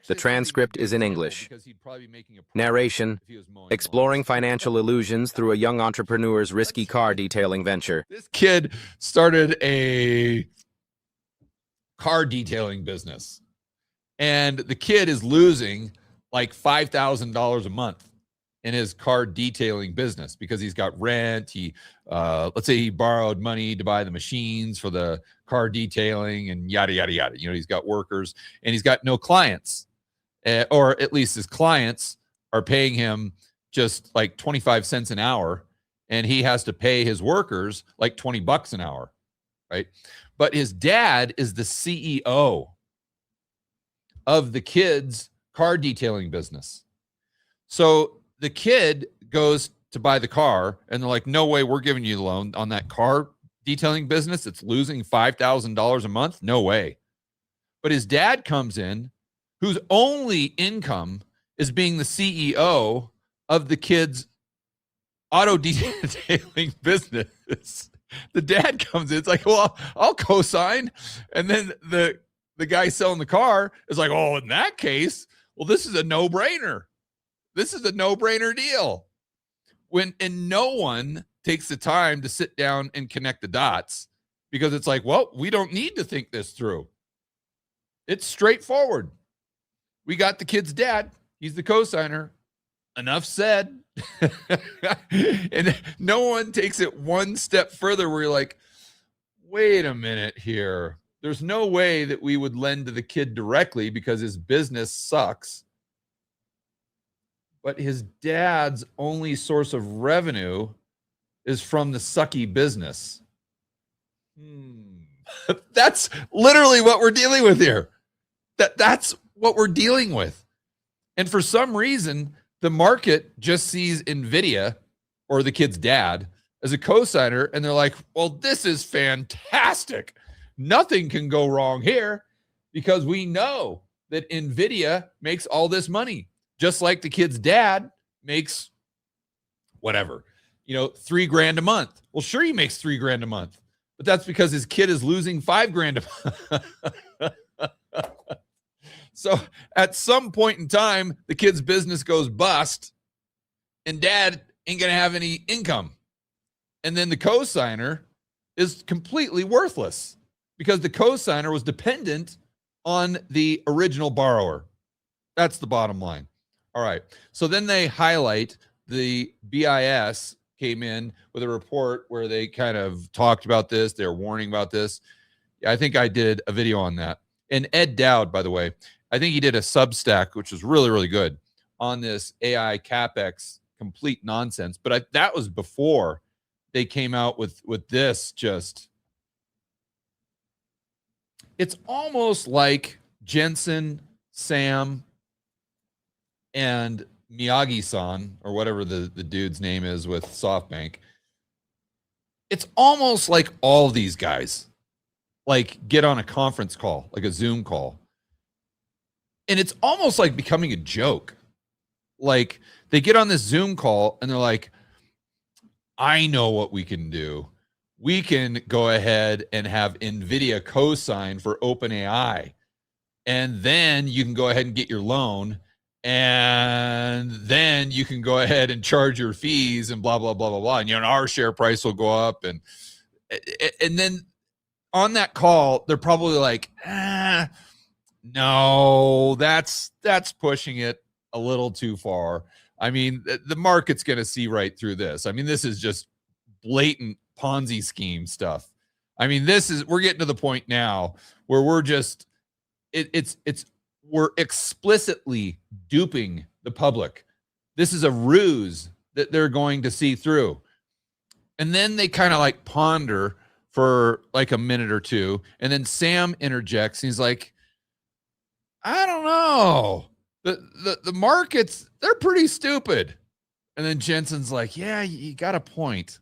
The transcript is in English. Narration: exploring financial illusions through a young entrepreneur's risky car detailing venture. This kid started a car detailing business, and the kid is losing like $5,000 a month in his car detailing business because he's got rent. Let's say he borrowed money to buy the machines for the car detailing and yada, yada, yada. You know, he's got workers and he's got no clients, or at least his clients are paying him just like 25 cents an hour, and he has to pay his workers like $20 an hour, right? But his dad is the CEO of the kid's car detailing business. So the kid goes to buy the car, and they're like, no way, we're giving you the loan on that car detailing business. It's losing $5,000 a month. No way. But his dad comes in, whose only income is being the CEO of the kid's auto detailing business. The dad comes in, it's like, well, I'll co-sign. And then the guy selling the car is like, oh, in that case, well, this is a no-brainer. This is a no-brainer deal. And no one takes the time to sit down and connect the dots, because it's like, well, we don't need to think this through. It's straightforward. We got the kid's dad. He's the co-signer. Enough said. And no one takes it one step further where you're like, wait a minute here. There's no way that we would lend to the kid directly because his business sucks. But his dad's only source of revenue is from the sucky business. That's literally what we're dealing with here. That's what we're dealing with. And for some reason, the market just sees Nvidia, or the kid's dad, as a cosigner, and they're like, well, this is fantastic. Nothing can go wrong here, because we know that Nvidia makes all this money, just like the kid's dad makes whatever, $3,000 a month. Well, sure, he makes $3,000 a month, but that's because his kid is losing $5,000 a month. So at some point in time, the kid's business goes bust and dad ain't going to have any income. And then the cosigner is completely worthless, because the cosigner was dependent on the original borrower. That's the bottom line. All right. So then they highlight the BIS came in with a report where they kind of talked about this. They're warning about this. I think I did a video on that. And Ed Dowd, by the way, I think he did a Substack, which was really, really good, on this AI CapEx complete nonsense. But that was before they came out with this. Just, it's almost like Jensen, Sam, and Miyagi-san, or whatever the dude's name is with SoftBank. It's almost like all these guys like get on a conference call, like a Zoom call, and it's almost like becoming a joke. Like, they get on this Zoom call and they're like, I know what we can do. We can go ahead and have Nvidia co-sign for OpenAI, and then you can go ahead and get your loan, and then you can go ahead and charge your fees and blah, blah, blah, blah, blah. And, our share price will go up. And then on that call, they're probably like, no, that's pushing it a little too far. I mean, the market's going to see right through this. I mean, this is just blatant Ponzi scheme stuff. I mean, we're getting to the point now where we're just, we're explicitly duping the public. This is a ruse that they're going to see through. And then they kind of like ponder for like a minute or two. And then Sam interjects. He's like, I don't know. The markets, they're pretty stupid. And then Jensen's like, yeah, you got a point.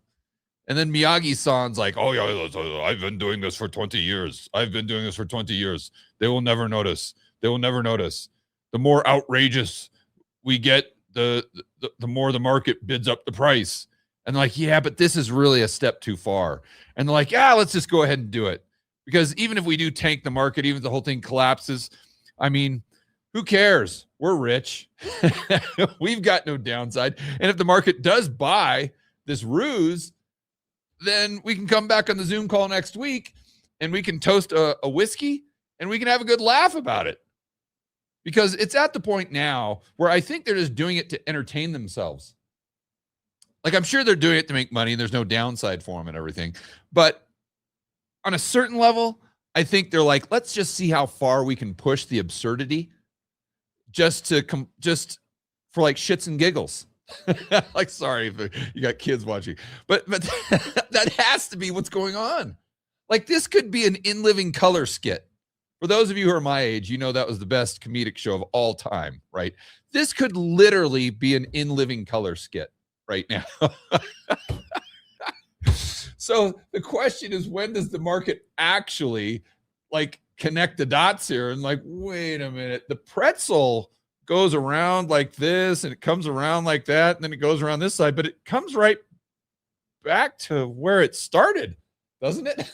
And then Miyagi-san's like, oh, yeah, I've been doing this for 20 years. I've been doing this for 20 years. They will never notice. They will never notice. The more outrageous we get, the more the market bids up the price. And they're like, yeah, but this is really a step too far. And they're like, yeah, let's just go ahead and do it. Because even if we do tank the market, even if the whole thing collapses, I mean, Who cares? We're rich. We've got no downside. And if the market does buy this ruse, then we can come back on the Zoom call next week and we can toast a whiskey and we can have a good laugh about it. Because it's at the point now where I think they're just doing it to entertain themselves. Like, I'm sure they're doing it to make money and there's no downside for them and everything. But on a certain level, I think they're like, let's just see how far we can push the absurdity just for like shits and giggles. Like, sorry if you got kids watching, but that has to be what's going on. Like, this could be an In Living Color skit. For those of you who are my age, you know that was the best comedic show of all time, right? This could literally be an In Living Color skit right now. So the question is, when does the market actually like connect the dots here and like, wait a minute, the pretzel goes around like this and it comes around like that and then it goes around this side, but it comes right back to where it started, doesn't it?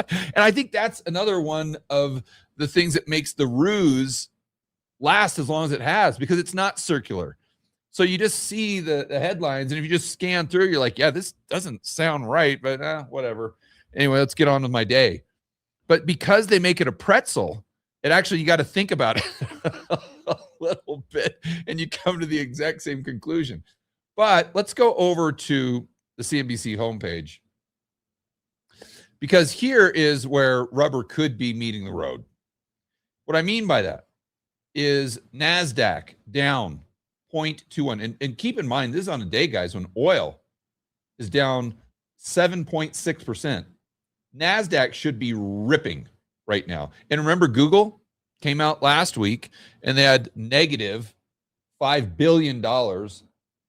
And I think that's another one of the things that makes the ruse last as long as it has, because it's not circular. So you just see the headlines, and if you just scan through, you're like, yeah, this doesn't sound right, but whatever. Anyway, let's get on with my day. But because they make it a pretzel, it actually, you got to think about it a little bit, and you come to the exact same conclusion. But let's go over to the CNBC homepage, because here is where rubber could be meeting the road. What I mean by that is NASDAQ down 0.21. And keep in mind, this is on a day, guys, when oil is down 7.6%. NASDAQ should be ripping right now. And remember, Google came out last week and they had negative $5 billion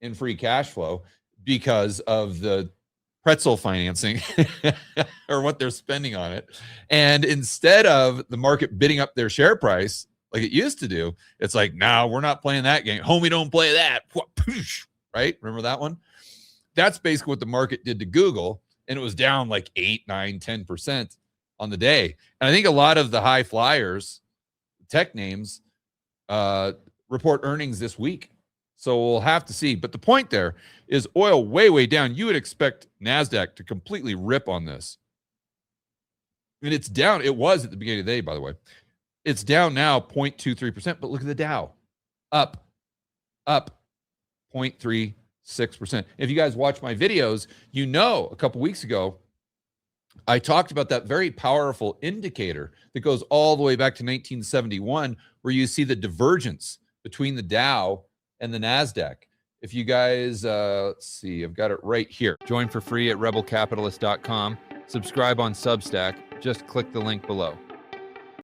in free cash flow because of the pretzel financing or what they're spending on it. And instead of the market bidding up their share price like it used to do, it's like, no, we're not playing that game. Homie, don't play that. Right? Remember that one? That's basically what the market did to Google. And it was down like 8, 9, 10% on the day. And I think a lot of the high flyers, tech names, report earnings this week. So we'll have to see. But the point there is oil way, way down. You would expect NASDAQ to completely rip on this. And it's down. It was at the beginning of the day, by the way. It's down now 0.23%. But look at the Dow. Up 0.36%. If you guys watch my videos, you know a couple weeks ago, I talked about that very powerful indicator that goes all the way back to 1971, where you see the divergence between the Dow and the NASDAQ. If you guys, let's see, I've got it right here. Join for free at rebelcapitalist.com. Subscribe on Substack. Just click the link below.